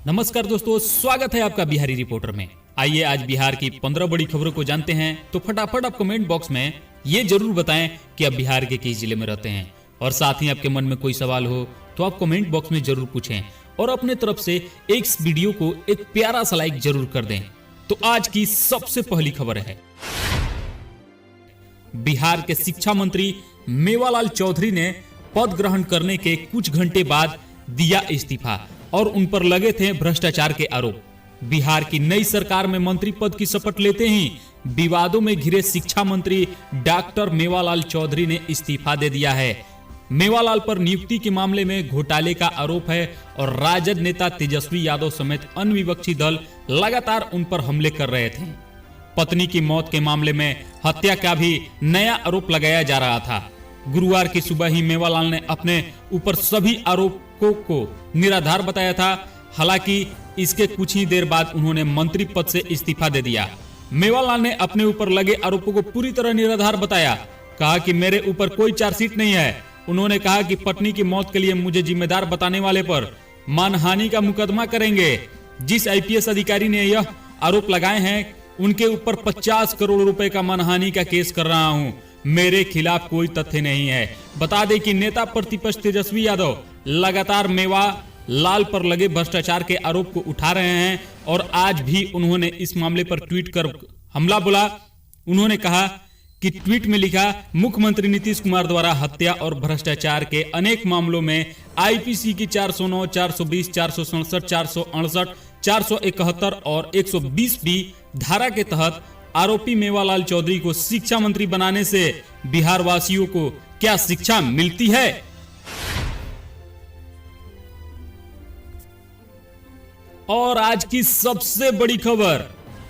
नमस्कार दोस्तों, स्वागत है आपका बिहारी रिपोर्टर में। आइए आज बिहार की 15 बड़ी खबरों को जानते हैं। तो फटाफट आप कमेंट बॉक्स में ये जरूर बताएं कि आप बिहार के किस जिले में रहते हैं, और साथ ही आपके मन में कोई सवाल हो तो आप कमेंट बॉक्स में जरूर पूछें और अपने तरफ से इस वीडियो को एक प्यारा सा लाइक जरूर कर दें। तो आज की सबसे पहली खबर है, बिहार के शिक्षा मंत्री मेवालाल चौधरी ने पद ग्रहण करने के कुछ घंटे बाद दिया इस्तीफा और उन पर लगे थे भ्रष्टाचार के आरोप। बिहार की नई सरकार में मंत्री पद की शपथ लेते ही विवादों में घिरे शिक्षा मंत्री डॉक्टर मेवालाल चौधरी ने इस्तीफा दे दिया है। मेवालाल पर नियुक्ति के मामले में घोटाले का आरोप है और राजद नेता तेजस्वी यादव समेत अन्य विपक्षी दल लगातार उन पर हमले कर रहे थे। पत्नी की मौत के मामले में हत्या का भी नया आरोप लगाया जा रहा था। गुरुवार की सुबह ही मेवालाल ने अपने ऊपर सभी आरोपों को निराधार बताया था। हालांकि इसके कुछ ही देर बाद उन्होंने मंत्री पद से इस्तीफा दे दिया। मेवालाल ने अपने ऊपर लगे आरोपों को पूरी तरह निराधार बताया। कहा कि मेरे ऊपर कोई चार्जशीट नहीं है। उन्होंने कहा कि पत्नी की मौत के लिए मुझे जिम्मेदार बताने वाले पर मानहानि का मुकदमा करेंगे। जिस आईपीएस अधिकारी ने यह आरोप लगाए हैं उनके ऊपर 50 करोड़ रुपए का मानहानि का केस कर रहा हूं। मेरे खिलाफ कोई तथ्य नहीं है। बता दें कि नेता प्रतिपक्ष तेजस्वी यादव लगातार मेवालाल पर लगे भ्रष्टाचार के आरोप को उठा रहे हैं और आज भी उन्होंने इस मामले पर ट्वीट कर हमला बोला। उन्होंने कहा कि ट्वीट में लिखा, मुख्यमंत्री नीतीश कुमार द्वारा हत्या और भ्रष्टाचार के अनेक मामलों में आईपीसी की 409, 420, 467, 468, 471 और 120 बी धारा के तहत आरोपी मेवालाल चौधरी को शिक्षा मंत्री बनाने से बिहार वासियों को क्या शिक्षा मिलती है? और आज की सबसे बड़ी खबर,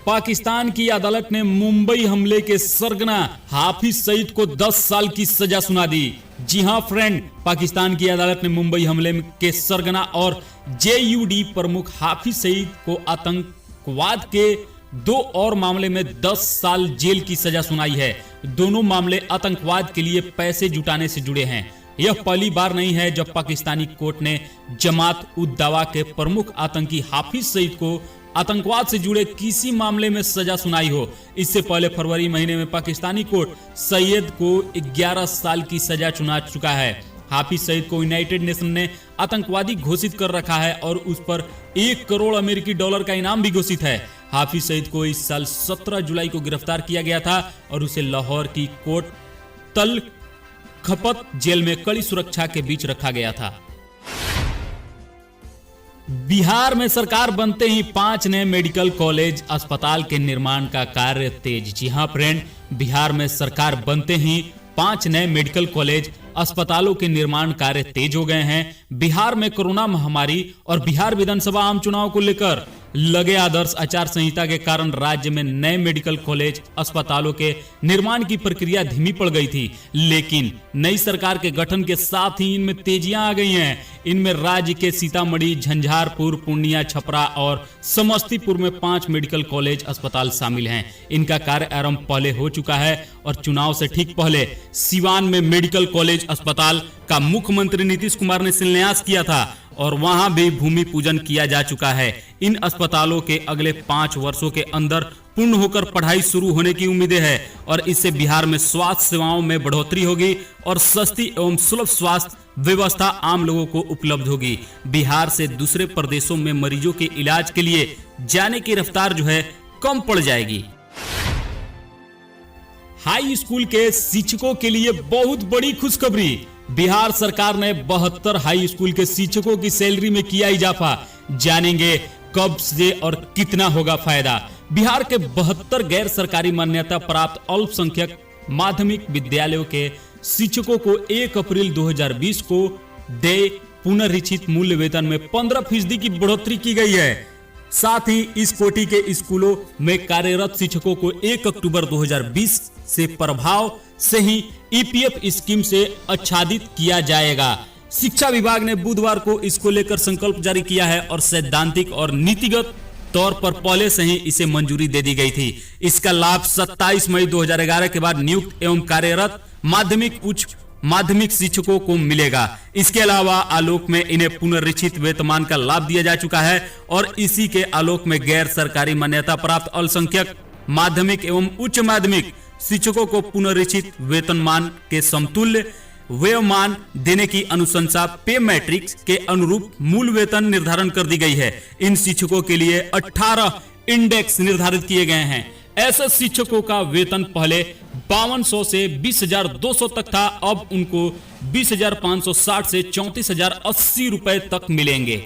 पाकिस्तान की अदालत ने मुंबई हमले के सरगना हाफिज सईद को 10 साल की सजा सुना दी। जी हां फ्रेंड, पाकिस्तान की अदालत ने मुंबई हमले के सरगना और जेयूडी प्रमुख हाफिज सईद को आतंकवाद के 2 और मामले में 10 साल जेल की सजा सुनाई है। दोनों मामले आतंकवाद के लिए पैसे जुटाने से जुड़े हैं। यह पहली बार नहीं है जब पाकिस्तानी कोर्ट ने जमात उद दावा के प्रमुख आतंकी हाफिज सईद को आतंकवाद से जुड़े किसी मामले में सजा सुनाई हो। इससे पहले फरवरी महीने में पाकिस्तानी कोर्ट सैयद को 11 साल की सजा सुना चुका है। हाफिज सईद को यूनाइटेड नेशन ने आतंकवादी घोषित कर रखा है और उस पर $1 करोड़ अमेरिकी डॉलर का इनाम भी घोषित है। हाफिज सईद को इस साल 17 जुलाई को गिरफ्तार किया गया था और उसे लाहौर की कोट तल खपत जेल में कड़ी सुरक्षा के बीच रखा गया था। बिहार में सरकार बनते ही 5 नए मेडिकल कॉलेज अस्पताल के निर्माण का कार्य तेज। जी हां फ्रेंड, बिहार में सरकार बनते ही 5 नए मेडिकल कॉलेज अस्पतालों के निर्माण कार्य तेज हो गए हैं। बिहार में कोरोना महामारी और बिहार विधानसभा आम चुनाव को लेकर लगे आदर्श आचार संहिता के कारण राज्य में नए मेडिकल कॉलेज अस्पतालों के निर्माण की प्रक्रिया धीमी पड़ गई थी, लेकिन नई सरकार के गठन के साथ ही इनमें तेजियां आ गई हैं। इनमें राज्य के सीतामढ़ी, झंझारपुर, पूर्णिया, छपरा और समस्तीपुर में 5 मेडिकल कॉलेज अस्पताल शामिल हैं। इनका कार्य आरंभ पहले हो चुका है और चुनाव से ठीक पहले सिवान में मेडिकल कॉलेज अस्पताल का मुख्यमंत्री नीतीश कुमार ने शिलान्यास किया था और वहां भी भूमि पूजन किया जा चुका है। इन अस्पतालों के अगले 5 वर्षों के अंदर पूर्ण होकर पढ़ाई शुरू होने की उम्मीदें हैं और इससे बिहार में स्वास्थ्य सेवाओं में बढ़ोतरी होगी और सस्ती एवं सुलभ स्वास्थ्य व्यवस्था आम लोगों को उपलब्ध होगी। बिहार से दूसरे प्रदेशों में मरीजों के इलाज के लिए जाने की रफ्तार जो है कम पड़ जाएगी। हाई स्कूल के शिक्षकों के लिए बहुत बड़ी खुशखबरी। बिहार सरकार ने 72 हाई स्कूल के शिक्षकों की सैलरी में किया इजाफा। जानेंगे कब से और कितना होगा फायदा। बिहार के 72 गैर सरकारी मान्यता प्राप्त अल्पसंख्यक माध्यमिक विद्यालयों के शिक्षकों को 1 अप्रैल 2020 को देय पुनर्निश्चित मूल्य वेतन में 15% की बढ़ोतरी की गई है। साथ ही इस कोटि के स्कूलों में कार्यरत शिक्षकों को 1 अक्टूबर 2020 से प्रभाव से ही ईपीएफ स्कीम से आच्छादित किया जाएगा। शिक्षा विभाग ने बुधवार को इसको लेकर संकल्प जारी किया है और सैद्धांतिक और नीतिगत तौर पर पहले से ही इसे मंजूरी दे दी गई थी। इसका लाभ 27 मई 2011 के बाद नियुक्त एवं कार्यरत माध्यमिक उच्च माध्यमिक शिक्षकों को मिलेगा। इसके अलावा आलोक में इन्हें पुनरीक्षित वेतनमान का लाभ दिया जा चुका है और इसी के आलोक में गैर सरकारी मान्यता प्राप्त अल्पसंख्यक माध्यमिक एवं उच्च माध्यमिक शिक्षकों को पुनरीक्षित वेतनमान के समतुल्य वेतनमान देने की अनुशंसा पे मैट्रिक्स के अनुरूप मूल वेतन निर्धारण कर दी गई है। इन शिक्षकों के लिए 18 इंडेक्स निर्धारित किए गए हैं। ऐसे शिक्षकों का वेतन पहले 5200 से 20,200 तक था, अब उनको 20,560 से 34,080 रुपए तक मिलेंगे।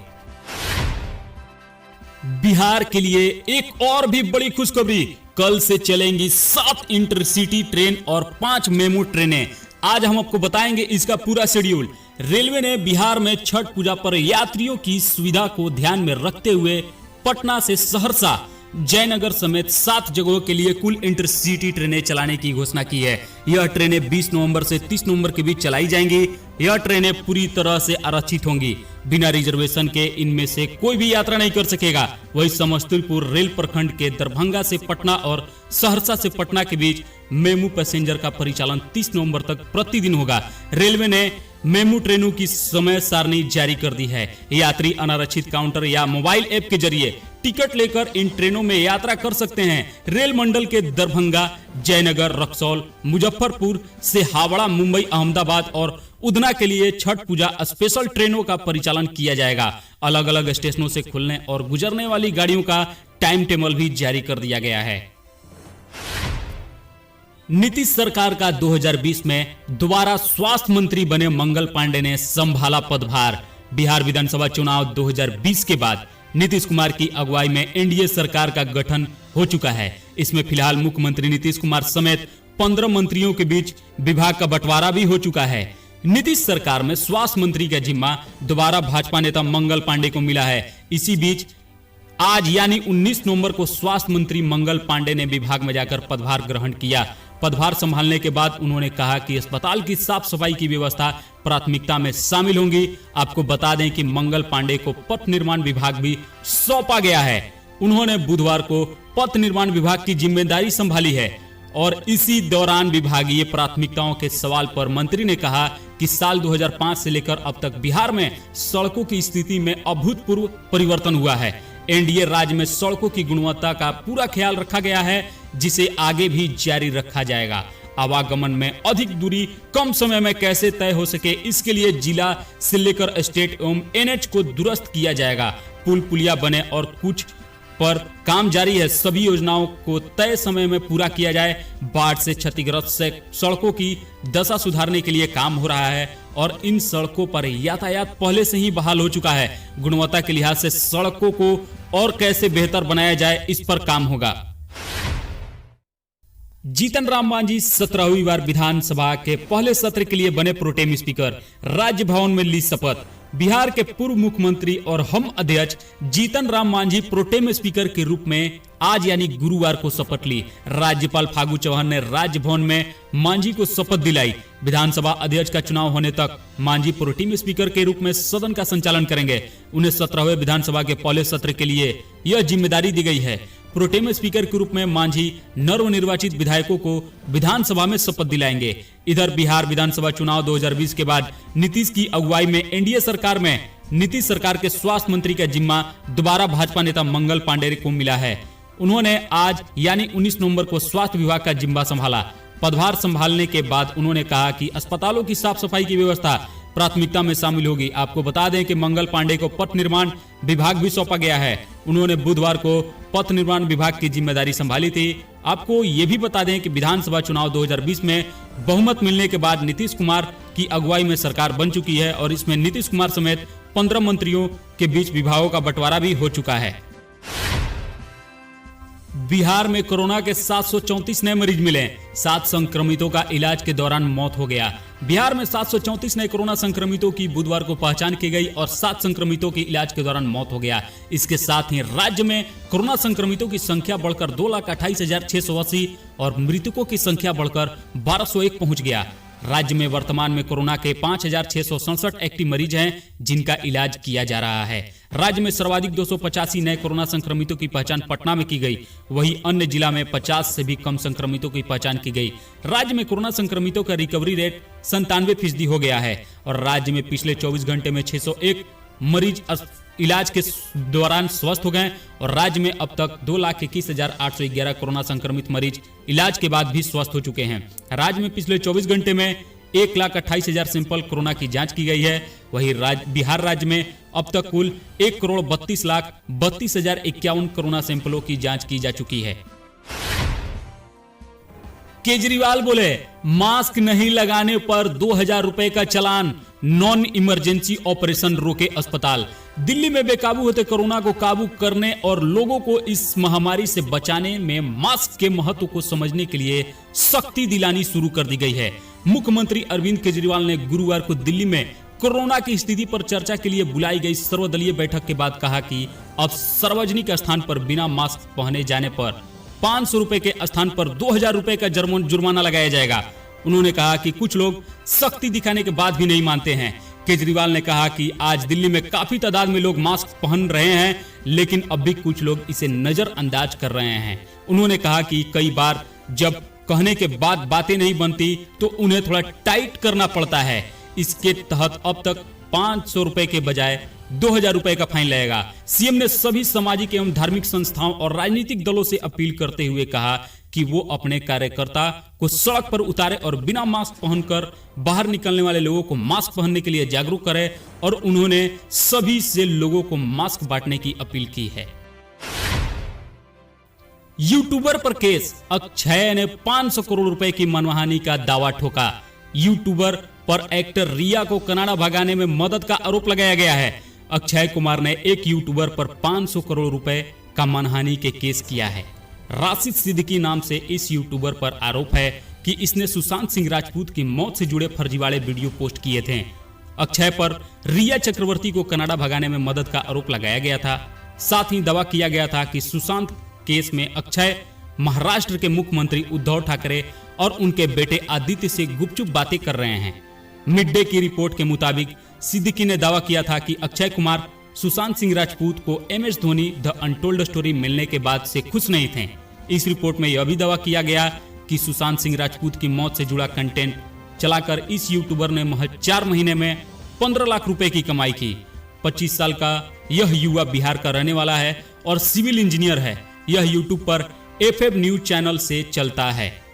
बिहार के लिए एक और भी बड़ी खुशखबरी, कल से चलेंगी 7 इंटरसिटी ट्रेन और 5 मेमू ट्रेनें। आज हम आपको बताएंगे इसका पूरा शेड्यूल। रेलवे ने बिहार में छठ पूजा पर यात्रियों की सुविधा को ध्यान में रखते हुए पटना से सहरसा, जयनगर समेत 7 जगहों के लिए कुल इंटरसिटी ट्रेनें चलाने की घोषणा की है। यह ट्रेनें 20 नवंबर से 30 नवंबर के बीच चलाई जाएंगी। यह ट्रेनें पूरी तरह से आरक्षित होंगी। बिना रिजर्वेशन के इनमें से कोई भी यात्रा नहीं कर सकेगा। वही समस्तीपुर रेल प्रखंड के दरभंगा से पटना और सहरसा से पटना के बीच मेमू पैसेंजर का परिचालन 30 नवंबर तक प्रतिदिन होगा। रेलवे ने मेमू ट्रेनों की समय सारणी जारी कर दी है। यात्री अनारक्षित काउंटर या मोबाइल ऐप के जरिए टिकट लेकर इन ट्रेनों में यात्रा कर सकते हैं। रेल मंडल के दरभंगा, जयनगर, रक्सौल, मुजफ्फरपुर से हावड़ा, मुंबई, अहमदाबाद और उधना के लिए छठ पूजा स्पेशल ट्रेनों का परिचालन किया जाएगा। अलग अलग स्टेशनों से खुलने और गुजरने वाली गाड़ियों का टाइम टेबल भी जारी कर दिया गया है। नीतीश सरकार का 2020 में दोबारा स्वास्थ्य मंत्री बने मंगल पांडे ने संभाला पदभार। बिहार विधानसभा चुनाव 2020 के बाद नीतीश कुमार की अगुवाई में एनडीए सरकार का गठन हो चुका है। इसमें फिलहाल मुख्यमंत्री नीतीश कुमार समेत 15 मंत्रियों के बीच विभाग का बंटवारा भी हो चुका है। नीतीश सरकार में स्वास्थ्य मंत्री का जिम्मा दोबारा भाजपा नेता मंगल पांडे को मिला है। इसी बीच आज यानी 19 नवंबर को स्वास्थ्य मंत्री मंगल पांडे ने विभाग में जाकर पदभार ग्रहण किया। पदभार संभालने के बाद उन्होंने कहा कि अस्पताल की साफ सफाई की व्यवस्था प्राथमिकता में शामिल होंगी। आपको बता दें कि मंगल पांडे को पथ निर्माण विभाग भी सौंपा गया है। उन्होंने बुधवार को पथ निर्माण विभाग की जिम्मेदारी संभाली है और इसी दौरान विभागीय प्राथमिकताओं के सवाल पर मंत्री ने कहा कि साल 2005 से लेकर अब तक बिहार में सड़कों की स्थिति में अभूतपूर्व परिवर्तन हुआ है। एनडीए राज्य में सड़कों की गुणवत्ता का पूरा ख्याल रखा गया है, जिसे आगे भी जारी रखा जाएगा। आवागमन में अधिक दूरी कम समय में कैसे तय हो सके, इसके लिए जिला से लेकर स्टेट एवं एनएच को दुरुस्त किया जाएगा। पुल पुलिया बने और कुछ पर काम जारी है। सभी योजनाओं को तय समय में पूरा किया जाए। बाढ़ से क्षतिग्रस्त सड़कों की दशा सुधारने के लिए काम हो रहा है और इन सड़कों पर यातायात पहले से ही बहाल हो चुका है। गुणवत्ता के लिहाज से सड़कों को और कैसे बेहतर बनाया जाए, इस पर काम होगा। जीतन राम मांझी 17वीं बार विधानसभा के पहले सत्र के लिए बने प्रोटेम स्पीकर। राज्य भवन में ली शपथ। बिहार के पूर्व मुख्यमंत्री और हम अध्यक्ष जीतन राम मांझी प्रोटेम स्पीकर के रूप में आज यानी गुरुवार को शपथ ली। राज्यपाल फागू चौहान ने राजभवन में मांझी को शपथ दिलाई। विधानसभा अध्यक्ष का चुनाव होने तक मांझी प्रोटेम स्पीकर के रूप में सदन का संचालन करेंगे। उन्हें 17वें विधानसभा के पहले सत्र के लिए यह जिम्मेदारी दी गई है। प्रोटेम स्पीकर के रूप में मांझी नवनिर्वाचित विधायकों को विधानसभा में शपथ दिलाएंगे। इधर बिहार विधानसभा चुनाव 2020 के बाद नीतीश की अगुवाई में एनडीए सरकार में नीतीश सरकार के स्वास्थ्य मंत्री का जिम्मा दोबारा भाजपा नेता मंगल पांडे को मिला है। उन्होंने आज यानी 19 नवंबर को स्वास्थ्य विभाग का जिम्मा संभाला। पदभार संभालने के बाद उन्होंने कहा कि अस्पतालों की साफ सफाई की व्यवस्था प्राथमिकता में शामिल होगी। आपको बता दें कि मंगल पांडे को पथ निर्माण विभाग भी सौंपा गया है। उन्होंने बुधवार को पथ निर्माण विभाग की जिम्मेदारी संभाली थी। आपको ये भी बता दें कि विधानसभा चुनाव 2020 में बहुमत मिलने के बाद नीतीश कुमार की अगुवाई में सरकार बन चुकी है और इसमें नीतीश कुमार समेत 15 मंत्रियों के बीच विभागों का बंटवारा भी हो चुका है। बिहार में कोरोना के 734 नए मरीज मिले। 7 संक्रमितों का इलाज के दौरान मौत हो गया। बिहार में 734 नए कोरोना संक्रमितों की बुधवार को पहचान की गई और 7 संक्रमितों की इलाज के दौरान मौत हो गया। इसके साथ ही राज्य में कोरोना संक्रमितों की संख्या बढ़कर 2,28,680 और मृतकों की संख्या बढ़कर 1,201 पहुंच गया। राज्य में वर्तमान में कोरोना के 5,667 एक्टिव मरीज हैं जिनका इलाज किया जा रहा है। राज्य में सर्वाधिक 285 नए कोरोना संक्रमितों की पहचान पटना में की गई। वहीं अन्य जिला में 50 से भी कम संक्रमितों की पहचान की गई। राज्य में कोरोना संक्रमितों का रिकवरी रेट 97% हो गया है और राज्य में पिछले 24 घंटे में 601 मरीज इलाज के दौरान स्वस्थ हो गए और राज्य में अब तक 2,21,811 कोरोना संक्रमित मरीज इलाज के बाद भी स्वस्थ हो चुके हैं। राज्य में पिछले 24 घंटे में 1,28,000 सैंपल कोरोना की जांच की गई है। वहीं बिहार राज्य में अब तक कुल 1,32,32,051 कोरोना सैंपलों की जांच की जा चुकी है। केजरीवाल बोले, मास्क नहीं लगाने पर 2,000 रुपए का चालान, नॉन इमरजेंसी ऑपरेशन रोके अस्पताल। दिल्ली में बेकाबू होते कोरोना को काबू करने और लोगों को इस महामारी से बचाने में मास्क के महत्व को समझने के लिए सख्ती दिलानी शुरू कर दी गई है। मुख्यमंत्री अरविंद केजरीवाल ने गुरुवार को दिल्ली में कोरोना की स्थिति पर चर्चा के लिए बुलाई गई सर्वदलीय बैठक के बाद कहा कि अब सार्वजनिक स्थान पर बिना मास्क पहने जाने पर 500 रुपए के स्थान पर 2,000 रुपए का जुर्माना लगाया जाएगा। उन्होंने कहा कि कुछ लोग सख्ती दिखाने के बाद भी नहीं मानते हैं। केजरीवाल ने कहा कि आज दिल्ली में काफी तादाद में लोग मास्क पहन रहे हैं, लेकिन अब भी कुछ लोग इसे नजरअंदाज कर रहे हैं। उन्होंने कहा कि कई बार जब कहने के बाद बातें नहीं बनती तो उन्हें थोड़ा टाइट करना पड़ता है। इसके तहत अब तक 500 रुपए के बजाय 2,000 रुपए का फाइन लगेगा। सीएम ने सभी सामाजिक एवं धार्मिक संस्थाओं और राजनीतिक दलों से अपील करते हुए कहा कि वो अपने कार्यकर्ता को सड़क पर उतारे और बिना मास्क पहनकर बाहर निकलने वाले लोगों को मास्क पहनने के लिए जागरूक करे और उन्होंने सभी से लोगों को मास्क बांटने की अपील की है। यूट्यूबर पर केस, अक्षय ने 500 करोड़ रुपए की मनमानी का दावा ठोका। यूट्यूबर पर एक्टर रिया को कनाडा भगाने में मदद का आरोप लगाया गया है। अक्षय कुमार ने एक यूट्यूबर पर 500 करोड़ रुपए का मानहानि के केस किया है। राशिद सिद्दीकी नाम से इस यूट्यूबर पर आरोप है कि इसने सुशांत सिंह राजपूत की मौत से जुड़े फर्जीवाड़े वीडियो पोस्ट किए थे। अक्षय पर रिया चक्रवर्ती को कनाडा भगाने में मदद का आरोप लगाया गया था। साथ ही दावा किया गया था कि सुशांत केस में अक्षय महाराष्ट्र के मुख्यमंत्री उद्धव ठाकरे और उनके बेटे आदित्य से गुपचुप बातें कर रहे हैं। मिड डे की रिपोर्ट के मुताबिक सिद्दीकी ने दावा किया था कि अक्षय कुमार सुशांत सिंह राजपूत को MS Dhoni the untold story मिलने के बाद से खुश नहीं थे। इस रिपोर्ट में यह भी दावा किया गया कि सुशांत सिंह राजपूत की मौत से जुड़ा कंटेंट चलाकर इस यूट्यूबर ने महज 4 महीने में 15 लाख रुपए की कमाई की। 25 साल का यह युवा बिहार का रहने वाला है और सिविल इंजीनियर है। यह यूट्यूब पर FF न्यूज चैनल से चलता है।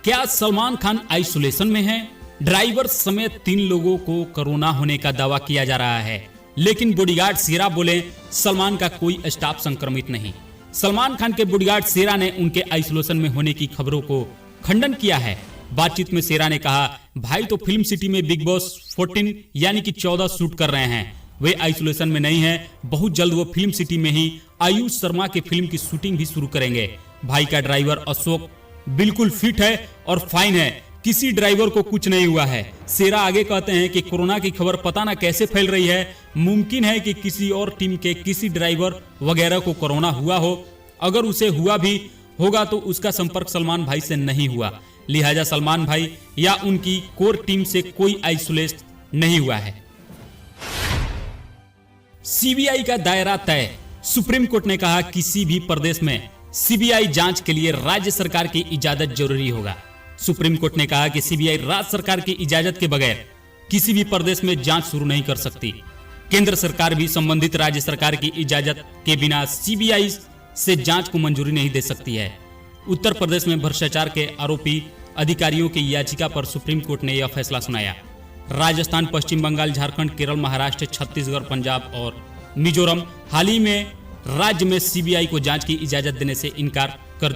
क्या सलमान खान आइसोलेशन में हैं? ड्राइवर समेत 3 लोगों को कोरोना होने का दावा किया जा रहा है, लेकिन बॉडीगार्ड शेरा बोले सलमान का कोई स्टाफ संक्रमित नहीं। सलमान खान के बॉडीगार्ड शेरा ने उनके आइसोलेशन में होने की खबरों को खंडन किया है। बातचीत में शेरा ने कहा, भाई तो फिल्म सिटी में बिग बॉस 14 यानी कि 14 शूट कर रहे हैं। वे आइसोलेशन में नहीं है। बहुत जल्द वो फिल्म सिटी में ही आयुष शर्मा के फिल्म की शूटिंग भी शुरू करेंगे। भाई का ड्राइवर अशोक बिल्कुल फिट है और फाइन है। किसी ड्राइवर को कुछ नहीं हुआ है। शेरा आगे कहते हैं कि कोरोना की खबर पता ना कैसे फैल रही है। मुमकिन है कि किसी और टीम के किसी ड्राइवर वगैरह को कोरोना हुआ हो। अगर उसे हुआ भी होगा तो उसका संपर्क सलमान भाई से नहीं हुआ, लिहाजा सलमान भाई या उनकी कोर टीम से कोई आइसोलेट नहीं हुआ है। सीबीआई का दायरा तय। सुप्रीम कोर्ट ने कहा किसी भी प्रदेश में सीबीआई जांच के लिए राज्य सरकार की इजाजत जरूरी होगा। सुप्रीम कोर्ट ने कहा कि सीबीआई राज्य सरकार की इजाजत के बगैर किसी भी प्रदेश में जांच शुरू नहीं कर सकती। केंद्र सरकार भी संबंधित राज्य सरकार की इजाजत के बिना सीबीआई से जांच को मंजूरी नहीं दे सकती है। उत्तर प्रदेश में भ्रष्टाचार के आरोपी अधिकारियों की याचिका पर सुप्रीम कोर्ट ने यह फैसला सुनाया। राजस्थान, पश्चिम बंगाल, झारखंड, केरल, महाराष्ट्र, छत्तीसगढ़, पंजाब और मिजोरम हाल ही में राज्य में सीबीआई को जांच की इजाजत देने से इनकार कर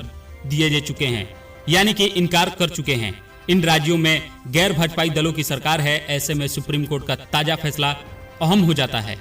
दिए जा चुके हैं, यानी कि इनकार कर चुके हैं। इन राज्यों में गैर भाजपाई दलों की सरकार है। ऐसे में सुप्रीम कोर्ट का ताजा फैसला अहम हो जाता है।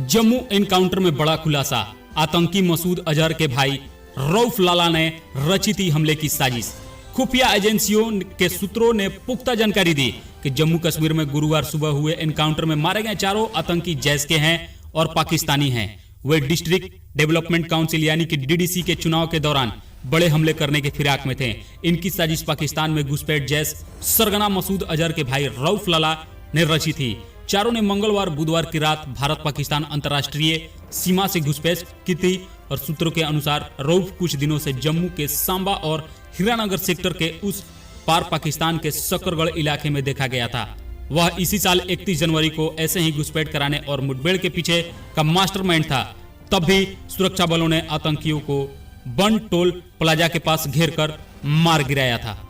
जम्मू एनकाउंटर में बड़ा खुलासा। आतंकी मसूद अजहर के भाई रऊफ लाला ने रची थी हमले की साजिश। खुफिया एजेंसियों के सूत्रों ने पुख्ता जानकारी दी कि जम्मू कश्मीर में गुरुवार सुबह हुए एनकाउंटर में मारे गए 4 आतंकी जैश के हैं और पाकिस्तानी हैं। वे डिस्ट्रिक्ट डेवलपमेंट काउंसिल यानी कि DDC के चुनाव के दौरान बड़े हमले करने के फिराक में थे। इनकी साजिश पाकिस्तान में घुसपैठ जैश सरगना मसूद अजहर के भाई रऊफ लाला ने रची थी। चारों ने मंगलवार बुधवार की रात भारत पाकिस्तान अंतर्राष्ट्रीय सीमा से घुसपैठ की थी और सूत्रों के अनुसार रऊफ कुछ दिनों से जम्मू के सांबा और हीरानगर सेक्टर के उस पार पाकिस्तान के शकरगढ़ इलाके में देखा गया था। वह इसी साल 31 जनवरी को ऐसे ही घुसपैठ कराने और मुठभेड़ के पीछे का मास्टरमाइंड था। तब भी सुरक्षा बलों ने आतंकियों को बन टोल प्लाजा के पास घेर कर मार गिराया था।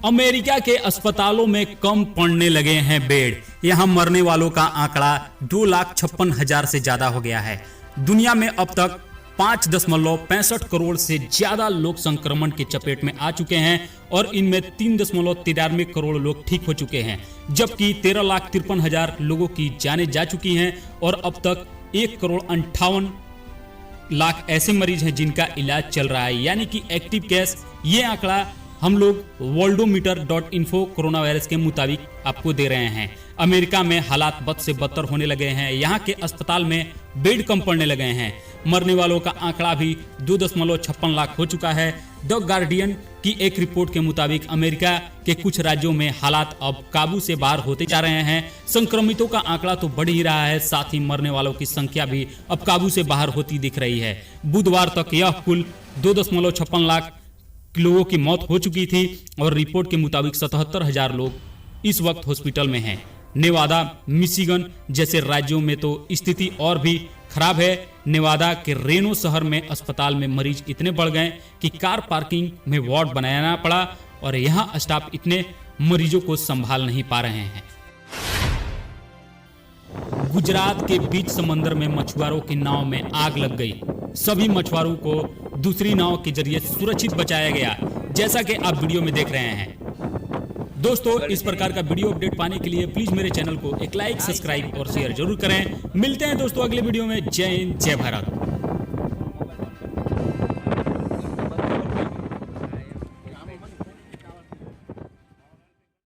अमेरिका के अस्पतालों में कम पड़ने लगे हैं बेड। यहां मरने वालों का आंकड़ा 2,56,000 से ज्यादा हो गया है। दुनिया में अब तक 5.65 करोड़ से ज्यादा लोग संक्रमण के चपेट में आ चुके हैं और इनमें 3.93 करोड़ लोग ठीक हो चुके हैं, जबकि 13,53,000 लोगों की जानें जा चुकी हैं और अब तक 1,58,00,000 ऐसे मरीज हैं जिनका इलाज चल रहा है, यानी कि एक्टिव केस। ये आंकड़ा हम लोग worldometer.info कोरोना वायरस के मुताबिक आपको दे रहे हैं। अमेरिका में हालात बद से बदतर होने लगे हैं। यहाँ के अस्पताल में बेड कम पड़ने लगे हैं। मरने वालों का आंकड़ा भी 2.56 लाख हो चुका है। द गार्डियन की एक रिपोर्ट के मुताबिक अमेरिका के कुछ राज्यों में हालात अब काबू से बाहर होते जा रहे हैं। संक्रमितों का आंकड़ा तो बढ़ ही रहा है, साथ ही मरने वालों की संख्या भी अब काबू से बाहर होती दिख रही है। बुधवार तक यह कुल 2.56 लाख लोगों की मौत हो चुकी थी और रिपोर्ट के मुताबिक 77,000 लोग इस वक्त हॉस्पिटल में हैं। नेवादा, मिशिगन जैसे राज्यों में तो स्थिति और भी खराब है। नेवादा के रेनो शहर में अस्पताल में मरीज इतने बढ़ गए कि कार पार्किंग में वार्ड बनाना पड़ा और यहाँ स्टाफ इतने मरीजों को संभाल नहीं पा रहे हैं। गुजरात के बीच समंदर में मछुआरों की नाव में आग लग गई। सभी मछुआरों को दूसरी नाव के जरिए सुरक्षित बचाया गया, जैसा कि आप वीडियो में देख रहे हैं। दोस्तों, इस प्रकार का वीडियो अपडेट पाने के लिए प्लीज मेरे चैनल को एक लाइक, सब्सक्राइब और शेयर जरूर करें। मिलते हैं दोस्तों अगले वीडियो में। जय हिंद, जय भारत।